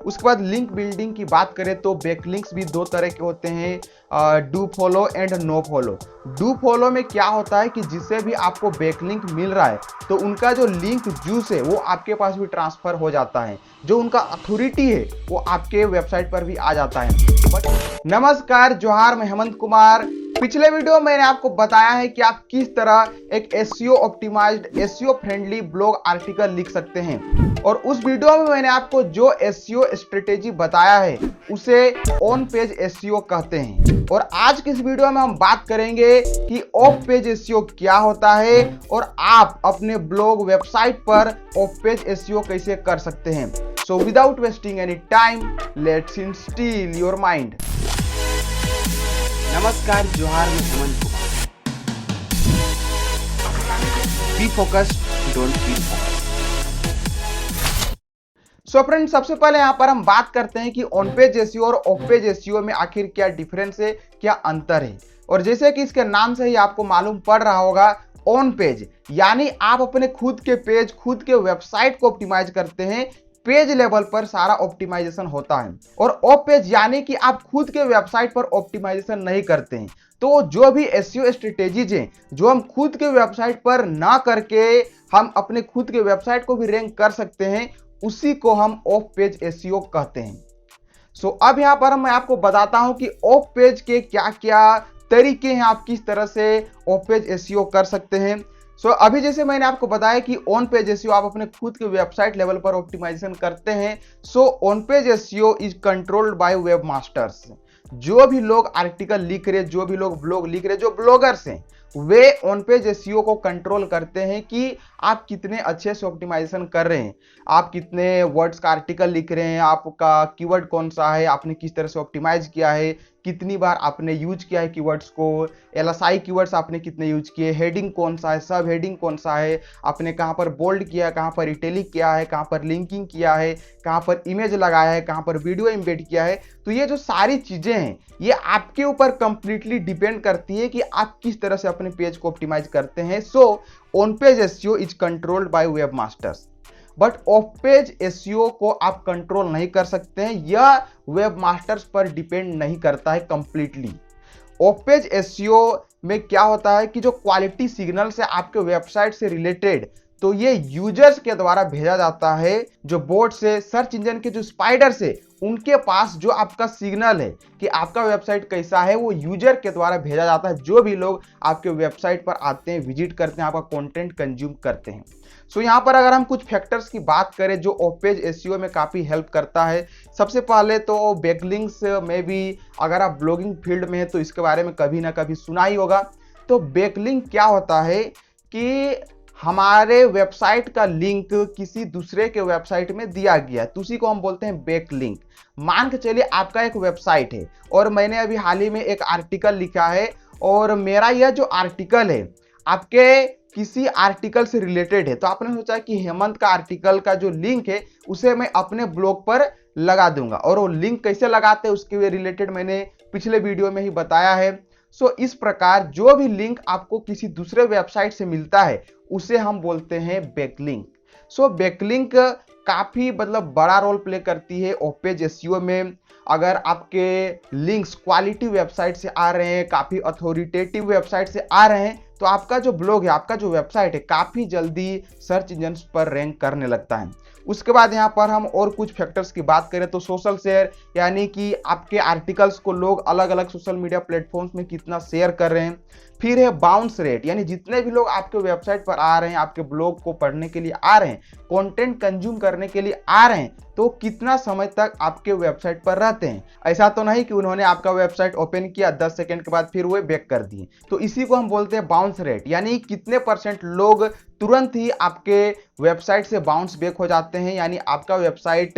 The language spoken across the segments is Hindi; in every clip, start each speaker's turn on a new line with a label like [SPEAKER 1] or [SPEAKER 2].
[SPEAKER 1] उसके बाद लिंक बिल्डिंग की बात करें तो बैकलिंक्स भी दो तरह के होते हैं, do follow and no follow. Do follow में क्या होता है कि जिससे भी आपको बैकलिंक मिल रहा है तो उनका जो लिंक जूस है वो आपके पास भी ट्रांसफर हो जाता है, जो उनका अथॉरिटी है वो आपके वेबसाइट पर भी आ जाता है। नमस्कार, जोहार, मैं हेमंत कुमार। पिछले वीडियो में मैंने आपको बताया है कि आप किस तरह एक SEO optimised, SEO friendly blog article लिख सकते हैं, और उस वीडियो में मैंने आपको जो एसईओ स्ट्रेटेजी बताया है उसे ऑन पेज एसईओ कहते हैं। और आज की इस वीडियो में हम बात करेंगे कि ऑफ पेज एसईओ क्या होता है और आप अपने ब्लॉग वेबसाइट पर ऑफ पेज एसईओ कैसे कर सकते हैं। So without wasting any time, let's instil your mind.
[SPEAKER 2] नमस्कार, जोहार, मैं Hemant Kumar. Be focused, don't feel focused.
[SPEAKER 1] So friend, सबसे पहले यहाँ पर हम बात करते हैं कि ऑन पेज एसईओ और ऑफ पेज एसईओ में आखिर क्या डिफरेंस है, क्या अंतर है। और जैसे कि इसके नाम से ही आपको मालूम पड़ रहा होगा, ऑन पेज यानी आप अपने खुद के पेज, खुद के वेबसाइट को ऑप्टिमाइज करते हैं, पेज लेवल पर सारा ऑप्टिमाइजेशन होता है। और ऑफ पेज यानी कि आप खुद के वेबसाइट पर ऑप्टिमाइजेशन नहीं करते हैं। तो जो भी एसईओ स्ट्रेटेजीज हैं जो हम खुद के वेबसाइट पर ना करके हम अपने खुद के वेबसाइट को भी रैंक कर सकते हैं, उसी को हम ऑफ पेज एसईओ कहते हैं। सो अब यहाँ पर मैं आपको बताता हूं कि ऑफ पेज के क्या क्या तरीके हैं, आप किस तरह से ऑफ पेज एसईओ कर सकते हैं। सो अभी जैसे मैंने आपको बताया कि ऑन पेज एसईओ आप अपने खुद के वेबसाइट लेवल पर ऑप्टिमाइजेशन करते हैं। So on page SEO is controlled by web masters. जो भी लोग आर्टिकल लिख रहे, जो भी लोग ब्लॉग लिख रहे, जो ब्लॉगर्स हैं, वे ऑन पेज एसईओ को कंट्रोल करते हैं कि आप कितने अच्छे से ऑप्टिमाइजेशन कर रहे हैं, आप कितने वर्ड्स का आर्टिकल लिख रहे हैं, आपका कीवर्ड कौन सा है, आपने किस तरह से ऑप्टिमाइज किया है, कितनी बार आपने यूज किया है कीवर्ड्स को, एलएसआई कीवर्ड्स आपने कितने यूज किए, हेडिंग कौन सा है, सब हेडिंग कौन सा है, आपने कहाँ पर बोल्ड किया है, कहाँ पर इटैलिक किया है, कहाँ पर लिंकिंग किया है, कहाँ पर इमेज लगाया है, कहाँ पर वीडियो एम्बेड किया है। तो ये जो सारी चीजें हैं ये आपके ऊपर कंप्लीटली डिपेंड करती है कि आप किस तरह से अपने पेज को ऑप्टिमाइज करते हैं। So on page SEO is controlled by web masters, but of page SEO को आप कंट्रोल नहीं कर सकते हैं, यह वेब मास्टर्स पर डिपेंड नहीं करता है कंप्लीटली। ऑफ पेज एसईओ में क्या होता है कि जो क्वालिटी सिग्नल्स है आपके वेबसाइट से रिलेटेड, तो ये यूजर्स के द्वारा भेजा जाता है, जो बोट से, सर्च इंजन के जो स्पाइडर्स है उनके पास जो आपका सिग्नल है कि आपका वेबसाइट कैसा है, वो यूजर के द्वारा भेजा जाता है। जो भी लोग आपके वेबसाइट पर आते हैं, विजिट करते हैं, आपका कंटेंट कंज्यूम करते हैं। सो यहाँ पर अगर हम कुछ फैक्टर्स की बात करें जो ऑफ पेज एसईओ में काफ़ी हेल्प करता है, सबसे पहले तो बैकलिंक्स में भी, अगर आप ब्लॉगिंग फील्ड में है तो इसके बारे में कभी ना कभी सुना ही होगा। तो बैकलिंक क्या होता है कि हमारे वेबसाइट का लिंक किसी दूसरे के वेबसाइट में दिया गया है, तो उसी को हम बोलते हैं बैकलिंक। मान के चलिए आपका एक वेबसाइट है और मैंने अभी हाल ही में एक आर्टिकल लिखा है, और मेरा यह जो आर्टिकल है आपके किसी आर्टिकल से रिलेटेड है, तो आपने सोचा कि हेमंत का आर्टिकल का जो लिंक है उसे मैं अपने ब्लॉग पर लगा दूंगा, और वो लिंक कैसे लगाते हैं उसके रिलेटेड मैंने पिछले वीडियो में ही बताया है। सो इस प्रकार जो भी लिंक आपको किसी दूसरे वेबसाइट से मिलता है उसे हम बोलते हैं बैकलिंक। सो बैकलिंक काफी बड़ा रोल प्ले करती है ऑफ पेज एसईओ में। अगर आपके लिंक्स क्वालिटी वेबसाइट से आ रहे हैं, काफी अथॉरिटेटिव वेबसाइट से आ रहे हैं, तो आपका जो ब्लॉग है, आपका जो वेबसाइट है, काफी जल्दी सर्च इंजन पर रैंक करने लगता है। उसके बाद यहाँ पर हम और कुछ फैक्टर्स की बात करें तो सोशल शेयर, यानी कि आपके आर्टिकल्स को लोग अलग अलग सोशल मीडिया प्लेटफॉर्म्स में कितना शेयर कर रहे हैं। फिर है बाउंस रेट, यानी जितने भी लोग आपके वेबसाइट पर आ रहे हैं, आपके ब्लॉग को पढ़ने के लिए आ रहे हैं, कंटेंट कंज्यूम करने के लिए आ रहे हैं, तो कितना समय तक आपके वेबसाइट पर रहते हैं। ऐसा तो नहीं कि उन्होंने आपका वेबसाइट ओपन किया, 10 सेकंड के बाद फिर वो बैक कर दिए। तो इसी को हम बोलते हैं बाउंस रेट, यानी कितने % लोग तुरंत ही आपके वेबसाइट से बाउंस बैक हो जाते हैं, यानी आपका वेबसाइट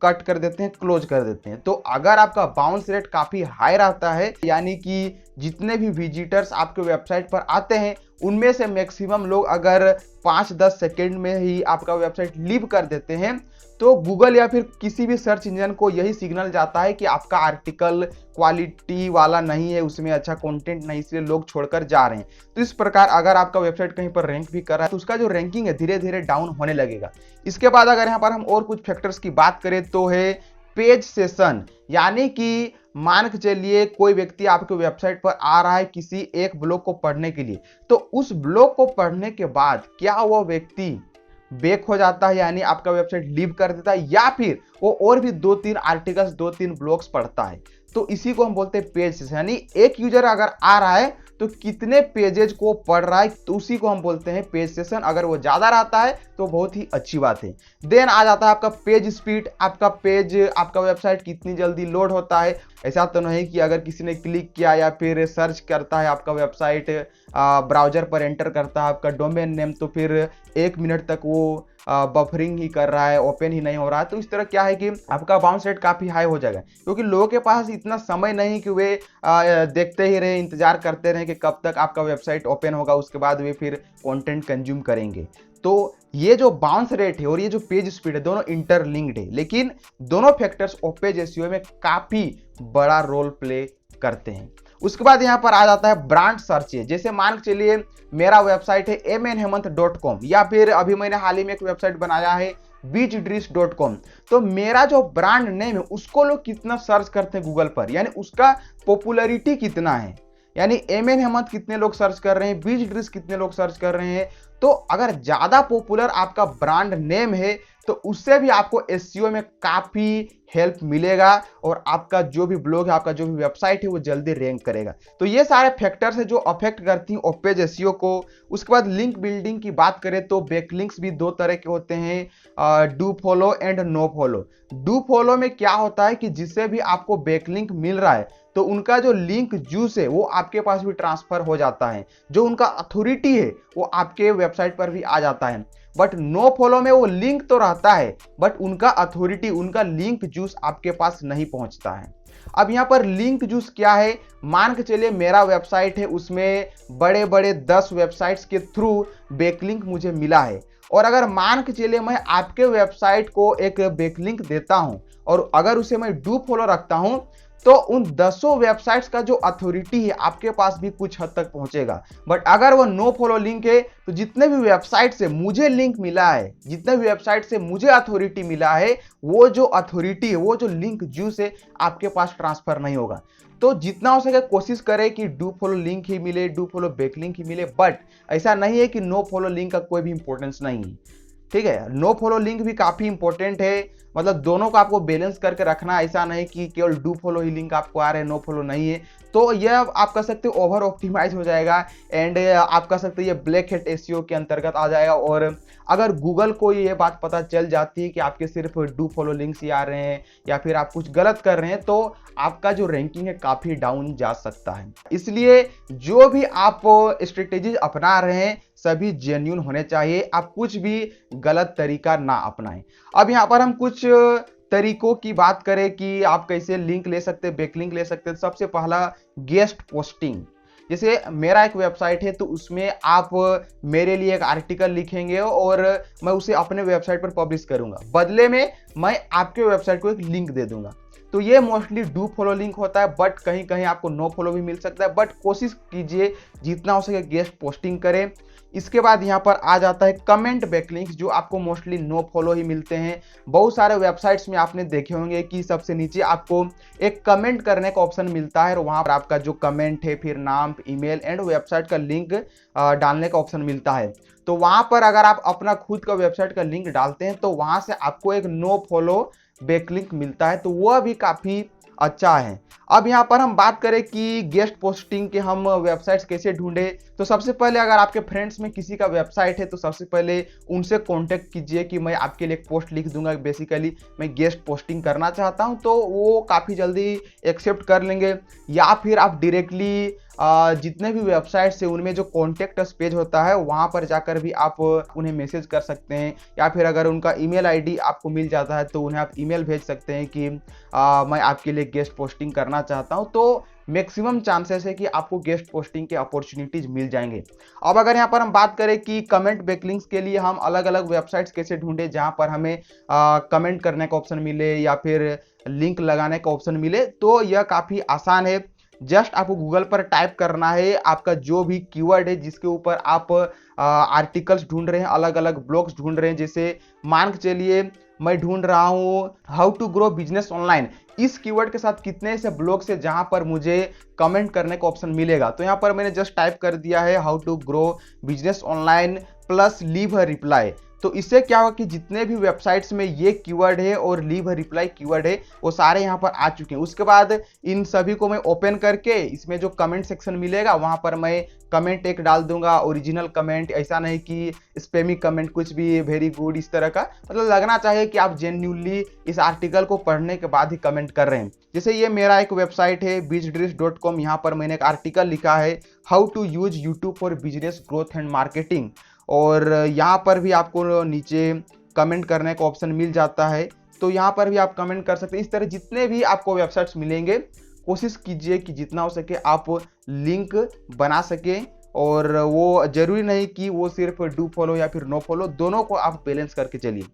[SPEAKER 1] कट कर देते हैं, क्लोज कर देते हैं। तो अगर आपका बाउंस रेट काफी हाई रहता है, यानी कि जितने भी विजिटर्स आपके वेबसाइट पर आते हैं उनमें से मैक्सिमम लोग अगर 5-10 सेकेंड में ही आपका वेबसाइट लीव कर देते हैं, तो गूगल या फिर किसी भी सर्च इंजन को यही सिग्नल जाता है कि आपका आर्टिकल क्वालिटी वाला नहीं है, उसमें अच्छा कंटेंट नहीं, इसलिए लोग छोड़कर जा रहे हैं। तो इस प्रकार अगर आपका वेबसाइट कहीं पर रैंक भी कर रहा है तो उसका जो रैंकिंग है धीरे धीरे डाउन होने लगेगा। इसके बाद अगर यहाँ पर हम और कुछ फैक्टर्स की बात करें तो है पेज सेशन, यानी कि मान के चलिए कोई व्यक्ति आपके वेबसाइट पर आ रहा है किसी एक ब्लॉग को पढ़ने के लिए, तो उस ब्लॉग को पढ़ने के बाद क्या वह व्यक्ति बैक हो जाता है, यानी आपका वेबसाइट लीव कर देता है, या फिर वो और भी 2-3 आर्टिकल्स 2-3 ब्लॉग्स पढ़ता है, तो इसी को हम बोलते हैं पेज सेशन। यानी एक यूजर अगर आ रहा है तो कितने पेजेज को पढ़ रहा है, तो उसी को हम बोलते हैं पेज सेशन। अगर वो ज्यादा रहता है तो बहुत ही अच्छी बात है। देन आ जाता है आपका पेज स्पीड, आपका वेबसाइट कितनी जल्दी लोड होता है। ऐसा तो नहीं कि अगर किसी ने क्लिक किया या फिर सर्च करता है आपका वेबसाइट, ब्राउजर पर एंटर करता है आपका डोमेन नेम, तो फिर 1 मिनट तक वो बफरिंग ही कर रहा है, ओपन ही नहीं हो रहा है। तो इस तरह क्या है कि आपका बाउंस रेट काफी हाई हो जाएगा, क्योंकि लोगों के पास इतना समय नहीं कि वे देखते ही रहे, इंतजार करते रहे कि कब तक आपका वेबसाइट ओपन होगा, उसके बाद वे फिर कंटेंट कंज्यूम करेंगे। तो ये जो बाउंस रेट है और ये जो पेज स्पीड है, दोनों इंटरलिंक्ड है, लेकिन दोनों फैक्टर्स पेज एसईओ में काफी बड़ा रोल प्ले करते हैं। उसके बाद यहाँ पर आ जाता है ब्रांड सर्च। जैसे मान के चलिए मेरा वेबसाइट है mnhemant.com, या फिर अभी मैंने हाल ही में एक वेबसाइट बनाया है beachdreams.com। तो मेरा जो ब्रांड नेम है उसको लोग कितना सर्च करते हैं गूगल पर, यानी उसका पॉपुलैरिटी कितना है, यानी एमएन हेमंत कितने लोग सर्च कर रहे हैं, बीच ड्रेस कितने लोग सर्च कर रहे हैं। तो अगर ज्यादा पॉपुलर आपका ब्रांड नेम है तो उससे भी आपको एसईओ में काफी हेल्प मिलेगा, और आपका जो भी ब्लॉग है, आपका जो भी वेबसाइट है, वो जल्दी रैंक करेगा। तो ये सारे फैक्टर्स है जो अफेक्ट करती हैं पेज एसईओ को। उसके बाद लिंक बिल्डिंग की बात करें तो बैकलिंक्स भी 2 तरह के होते हैं, do follow and no follow. Do follow में क्या होता है कि जिससे भी आपको बैकलिंक मिल रहा है तो उनका जो लिंक जूस है वो आपके पास भी ट्रांसफर हो जाता है, जो उनका अथॉरिटी है वो आपके वेबसाइट पर भी आ जाता है। बट नो फॉलो में वो लिंक तो रहता है, बट उनका अथॉरिटी, उनका लिंक जूस आपके पास नहीं पहुंचता है। अब यहाँ पर लिंक जूस क्या है, मान के चलिए मेरा वेबसाइट है, उसमें बड़े बड़े 10 वेबसाइट्स के थ्रू बैकलिंक मुझे मिला है, और अगर मान के चलिए मैं आपके वेबसाइट को एक बैकलिंक देता हूं और अगर उसे मैं डू फॉलो रखता हूं, तो उन 10 वेबसाइट्स का जो अथॉरिटी है आपके पास भी कुछ हद तक पहुंचेगा। बट अगर वो नो फॉलो लिंक है तो जितने भी वेबसाइट से मुझे लिंक मिला है, जितने भी वेबसाइट से मुझे अथॉरिटी मिला है, वो जो अथॉरिटी है, वो जो लिंक जूस है, आपके पास ट्रांसफर नहीं होगा। तो जितना हो सके कोशिश करें कि डू फॉलो लिंक ही मिले, डू फॉलो बैकलिंक ही मिले। बट ऐसा नहीं है कि नो फॉलो लिंक का कोई भी इंपॉर्टेंस नहीं है, ठीक है। नो फॉलो लिंक भी काफी इंपॉर्टेंट है, मतलब दोनों को आपको बैलेंस करके रखना। ऐसा नहीं कि केवल डू फॉलो ही लिंक आपको आ रहे हैं, नो फॉलो नहीं है, तो यह आप कह सकते हो ओवर ऑप्टिमाइज हो जाएगा, एंड आप कह सकते हो ये ब्लैक हैट एसईओ के अंतर्गत आ जाएगा। और अगर गूगल को ये बात पता चल जाती है कि आपके सिर्फ डू फॉलो लिंक्स ही आ रहे हैं या फिर आप कुछ गलत कर रहे हैं, तो आपका जो रैंकिंग है काफी डाउन जा सकता है। इसलिए जो भी आप स्ट्रेटेजी अपना रहे हैं सभी जेन्युइन होने चाहिए, आप कुछ भी गलत तरीका ना अपनाएं। अब यहाँ पर हम कुछ तरीकों की बात करें कि आप कैसे लिंक ले सकते हैं, बैकलिंक ले सकते हैं। सबसे पहला गेस्ट पोस्टिंग। जैसे मेरा एक वेबसाइट है तो उसमें आप मेरे लिए एक आर्टिकल लिखेंगे और मैं उसे अपने वेबसाइट पर पब्लिश करूंगा, बदले में मैं आपके वेबसाइट को एक लिंक दे दूंगा। तो ये मोस्टली डू फॉलो लिंक होता है, बट कहीं कहीं आपको नो फॉलो भी मिल सकता है। बट कोशिश कीजिए जितना हो सके गेस्ट पोस्टिंग करें। इसके बाद यहाँ पर आ जाता है कमेंट बैकलिंक्स, जो आपको मोस्टली नो फॉलो ही मिलते हैं। बहुत सारे वेबसाइट्स में आपने देखे होंगे कि सबसे नीचे आपको एक कमेंट करने का ऑप्शन मिलता है और वहाँ पर आपका जो कमेंट है, फिर नाम, ईमेल एंड वेबसाइट का लिंक डालने का ऑप्शन मिलता है। तो वहाँ पर अगर आप अपना खुद का वेबसाइट का लिंक डालते हैं तो वहाँ से आपको एक नो फॉलो बैकलिंक मिलता है, तो वह भी काफ़ी अच्छा है। अब यहाँ पर हम बात करें कि गेस्ट पोस्टिंग के हम वेबसाइट्स कैसे ढूंढे, तो सबसे पहले अगर आपके फ्रेंड्स में किसी का वेबसाइट है तो सबसे पहले उनसे कांटेक्ट कीजिए कि मैं आपके लिए एक पोस्ट लिख दूंगा, बेसिकली मैं गेस्ट पोस्टिंग करना चाहता हूं, तो वो काफ़ी जल्दी एक्सेप्ट कर लेंगे। या फिर आप डायरेक्टली जितने भी वेबसाइट्स है उनमें जो कॉन्टेक्ट अस पेज होता है वहाँ पर जाकर भी आप उन्हें मैसेज कर सकते हैं, या फिर अगर उनका ईमेल आईडी आपको मिल जाता है तो उन्हें आप ईमेल भेज सकते हैं कि मैं आपके लिए गेस्ट पोस्टिंग करना चाहता हूं। तो मैक्सिमम चांसेस है कि आपको गेस्ट पोस्टिंग के अपॉर्चुनिटीज मिल जाएंगे। अब अगर यहाँ पर हम बात करें कि कमेंट बैकलिंक्स के लिए हम अलग अलग वेबसाइट्स कैसे ढूंढे जहां पर हमें कमेंट करने का ऑप्शन मिले या फिर लिंक लगाने का ऑप्शन मिले, तो यह काफ़ी आसान है। जस्ट आपको गूगल पर टाइप करना है आपका जो भी कीवर्ड है जिसके ऊपर आप आर्टिकल्स ढूंढ रहे हैं, अलग अलग ब्लॉग्स ढूंढ रहे हैं। जैसे मान के चलिए मैं ढूंढ रहा हूँ how to grow business online, इस कीवर्ड के साथ कितने से ब्लॉग्स है जहां पर मुझे कमेंट करने का ऑप्शन मिलेगा। तो यहाँ पर मैंने जस्ट टाइप कर दिया है how to grow business online plus leave a reply. तो इससे क्या होगा कि जितने भी वेबसाइट्स में ये कीवर्ड है और लीव अ रिप्लाई कीवर्ड है वो सारे यहाँ पर आ चुके हैं। उसके बाद इन सभी को मैं ओपन करके इसमें जो कमेंट सेक्शन मिलेगा वहां पर मैं कमेंट एक डाल दूंगा, ओरिजिनल कमेंट, ऐसा नहीं कि स्पैमी कमेंट, कुछ भी वेरी गुड इस तरह का, मतलब लगना चाहिए कि आप जेन्युइनली इस आर्टिकल को पढ़ने के बाद ही कमेंट कर रहे हैं। जैसे ये मेरा एक वेबसाइट है bizdrish.com, यहाँ पर मैंने एक आर्टिकल लिखा है how to use YouTube for business growth and marketing, और यहाँ पर भी आपको नीचे कमेंट करने का ऑप्शन मिल जाता है, तो यहाँ पर भी आप कमेंट कर सकते हैं। इस तरह जितने भी आपको वेबसाइट्स मिलेंगे कोशिश कीजिए कि जितना हो सके आप लिंक बना सकें, और वो जरूरी नहीं कि वो सिर्फ डू फॉलो या फिर नो फॉलो, दोनों को आप बैलेंस करके चलिए।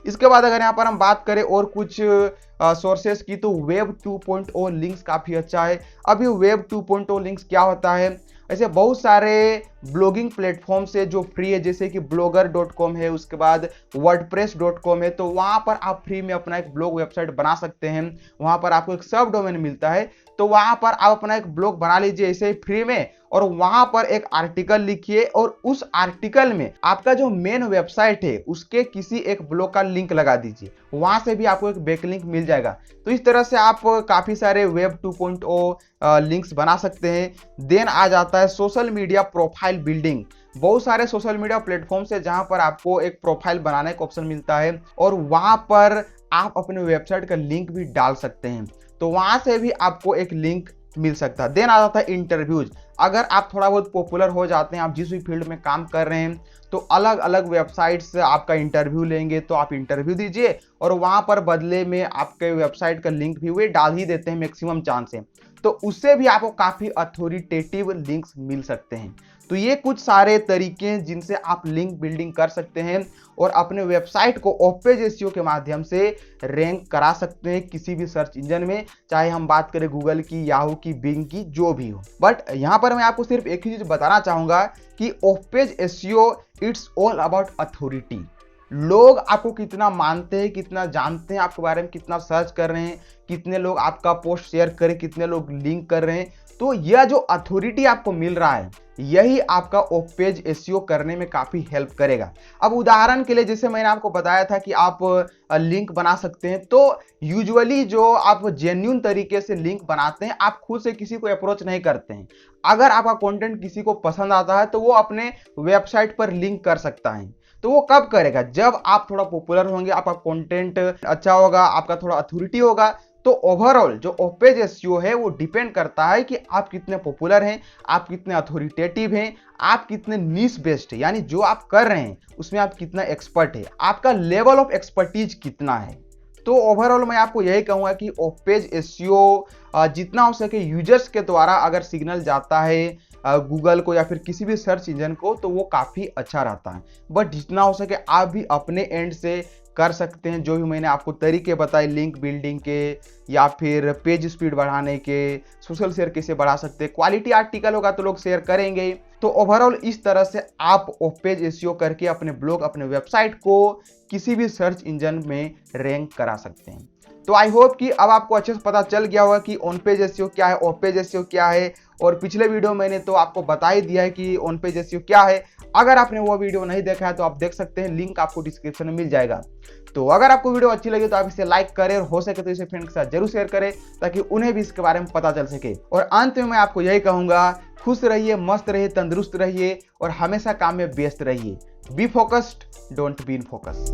[SPEAKER 1] इसके बाद अगर यहाँ पर हम बात करें और कुछ सोर्सेस की, तो वेब 2.0 लिंक्स काफ़ी अच्छा है। अभी वेब 2.0 लिंक्स क्या होता है, ऐसे बहुत सारे ब्लॉगिंग प्लेटफॉर्म से जो फ्री है, जैसे कि blogger.com है, उसके बाद wordpress.com है, तो वहाँ पर आप फ्री में अपना एक ब्लॉग वेबसाइट बना सकते हैं। वहाँ पर आपको एक सब डोमेन मिलता है, तो वहाँ पर आप अपना एक ब्लॉग बना लीजिए ऐसे ही फ्री में, और वहाँ पर एक आर्टिकल लिखिए और उस आर्टिकल में आपका जो मेन वेबसाइट है उसके किसी एक ब्लॉग का लिंक लगा दीजिए, वहाँ से भी आपको एक बैकलिंक मिल जाएगा। तो इस तरह से आप काफ़ी सारे वेब 2.0 लिंक्स बना सकते हैं। देन आ जाता है सोशल मीडिया प्रोफाइल बिल्डिंग। बहुत सारे सोशल मीडिया प्लेटफॉर्म से जहां पर आपको एक प्रोफाइल बनाने का ऑप्शन मिलता है और वहां पर आप अपने वेबसाइट का लिंक भी डाल सकते हैं, तो वहां से भी आपको एक लिंक मिल सकता है। देन आ जाता है इंटरव्यूज। अगर आप थोड़ा बहुत पॉपुलर हो जाते हैं, आप जिस भी फील्ड में काम कर रहे हैं, तो अलग अलग वेबसाइट से आपका इंटरव्यू लेंगे, तो आप इंटरव्यू दीजिए और वहां पर बदले में आपके वेबसाइट का लिंक भी वे डाल ही देते हैं मैक्सिमम चांस है, तो उससे भी आपको काफ़ी अथॉरिटेटिव लिंक्स मिल सकते हैं। तो ये कुछ सारे तरीके हैं जिनसे आप लिंक बिल्डिंग कर सकते हैं और अपने वेबसाइट को ऑफ पेज एसईओ के माध्यम से रैंक करा सकते हैं किसी भी सर्च इंजन में, चाहे हम बात करें गूगल की, याहू की, बिंग की, जो भी हो। बट यहाँ पर मैं आपको सिर्फ एक ही चीज बताना चाहूंगा कि of page SEO it's all about authority. लोग आपको कितना मानते हैं, कितना जानते हैं आपके बारे में, कितना सर्च कर रहे हैं, कितने लोग आपका पोस्ट शेयर करें, कितने लोग लिंक कर रहे हैं, तो यह जो अथॉरिटी आपको मिल रहा है यही आपका ऑफ पेज एसईओ करने में काफी हेल्प करेगा। अब उदाहरण के लिए जैसे मैंने आपको बताया था कि आप लिंक बना सकते हैं, तो यूजुअली जो आप जेन्युइन तरीके से लिंक बनाते हैं, आप खुद से किसी को अप्रोच नहीं करते हैं। अगर आपका कंटेंट किसी को पसंद आता है तो वो अपने वेबसाइट पर लिंक कर सकता है। तो वो कब करेगा? जब आप थोड़ा पॉपुलर होंगे, आपका कंटेंट अच्छा होगा, आपका थोड़ा अथॉरिटी होगा। तो ओवरऑल जो ऑफ पेज एसईओ है वो डिपेंड करता है कि आप कितने पॉपुलर हैं, आप कितने अथॉरिटेटिव हैं, आप कितने नीश बेस्ड है, यानी जो आप कर रहे हैं उसमें आप कितना एक्सपर्ट है, आपका लेवल ऑफ एक्सपर्टीज कितना है। तो ओवरऑल मैं आपको यही कहूंगा कि ऑफ पेज एसईओ जितना हो सके यूजर्स के द्वारा अगर सिग्नल जाता है गूगल को या फिर किसी भी सर्च इंजन को, तो वो काफ़ी अच्छा रहता है। बट जितना हो सके आप भी अपने एंड से कर सकते हैं, जो भी मैंने आपको तरीके बताए लिंक बिल्डिंग के या फिर पेज स्पीड बढ़ाने के, सोशल शेयर कैसे बढ़ा सकते हैं, क्वालिटी आर्टिकल होगा तो लोग शेयर करेंगे ही। तो ओवरऑल इस तरह से आप ऑफ पेज एसईओ करके अपने ब्लॉग, अपने वेबसाइट को किसी भी सर्च इंजन में रैंक करा सकते हैं। तो आई होप कि अब आपको अच्छे से पता चल गया होगा कि ऑन पेज एसईओ क्या है, ऑफ पेज एसईओ क्या है, और पिछले वीडियो मैंने तो आपको बता ही दिया है कि ऑन पेज एसईओ क्या है। अगर आपने वो वीडियो नहीं देखा है तो आप देख सकते हैं, लिंक आपको डिस्क्रिप्शन में मिल जाएगा। तो अगर आपको वीडियो अच्छी लगी तो आप इसे लाइक करें और हो सके तो इसे फ्रेंड के साथ जरूर शेयर करें ताकि उन्हें भी इसके बारे में पता चल सके। और अंत में मैं आपको यही कहूंगा, खुश रहिए, मस्त रहिए, तंदुरुस्त रहिए और हमेशा काम में व्यस्त रहिए। Be focused, don't be in focus.